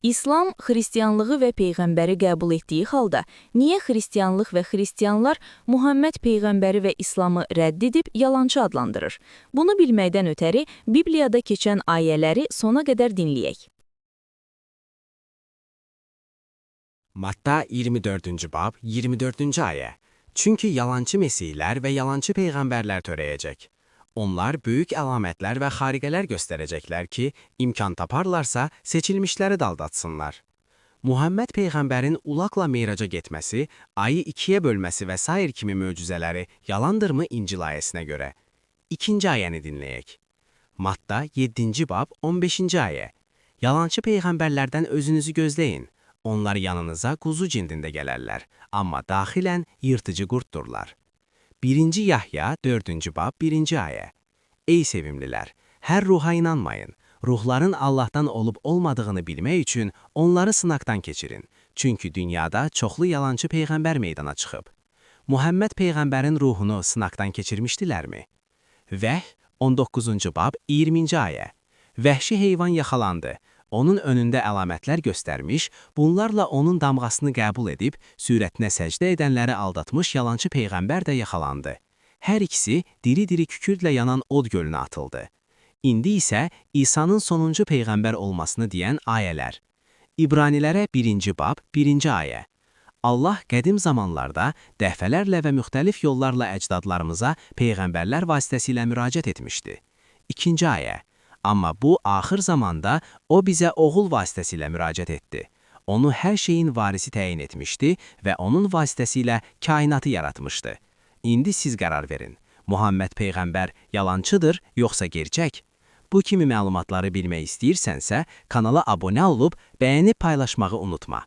İslam xristianlığı və peyğəmbəri qəbul etdiyi halda, niyə xristianlıq və xristianlar Muhammed peyğəmbəri və İslamı rədd edib yalançı adlandırır? Bunu bilməkdən ötəri Bibliyada keçən ayələri sona qədər dinləyək. Matta 24. bab 24. ayə. Çünki yalancı mesihlər və yalancı peyğəmbərlər törəyəcək. Onlar böyük əlamətlər və xariqələr göstərəcəklər ki, imkan taparlarsa seçilmişləri də aldatsınlar. Muhammed peyğəmbərin ulaqla meyraca getməsi, ayı ikiyə bölməsi və sair kimi möcüzələri yalandırmı İncil ayəsinə görə? İkinci ayəni dinləyək. Matta 7. bab 15. ayə. Yalançı peyğəmbərlərdən özünüzü gözləyin. Onlar yanınıza quzu cindində gələrlər, amma daxilən yırtıcı qurddurlar. 1. Yahya 4. bab 1. ayə. Ey sevimlilər, hər ruha inanmayın. Ruhların Allahdan olub olmadığını bilmək üçün onları sınaqdan keçirin. Çünki dünyada çoxlu yalancı peyğəmbər meydana çıxıb. Muhammed peyğəmbərin ruhunu sınaqdan keçirmişdilərmi? Vəh 19. bab 20. ayə. Vəhşi heyvan yaxalandı. Onun önündə əlamətlər göstərmiş, bunlarla onun damğasını qəbul edib, sürətinə səcdə edənləri aldatmış yalancı peyğəmbər də yaxalandı. Hər ikisi diri-diri kükürdlə yanan od gölünə atıldı. İndi isə İsa'nın sonuncu peyğəmbər olmasını deyən ayələr. İbranilərə 1. bab 1. ayə. Allah qədim zamanlarda dəfələrlə və müxtəlif yollarla əcdadlarımıza peyğəmbərlər vasitəsilə müraciət etmişdi. 2. ayə. Amma bu, axır zamanda o bizə oğul vasitəsilə müraciət etdi. Onu hər şeyin varisi təyin etmişdi və onun vasitəsilə kainatı yaratmışdı. İndi siz qərar verin. Muhammed peyğəmbər yalançıdır, yoxsa gerçək? Bu kimi məlumatları bilmək istəyirsənsə, kanala abunə olub, bəyənib paylaşmağı unutma.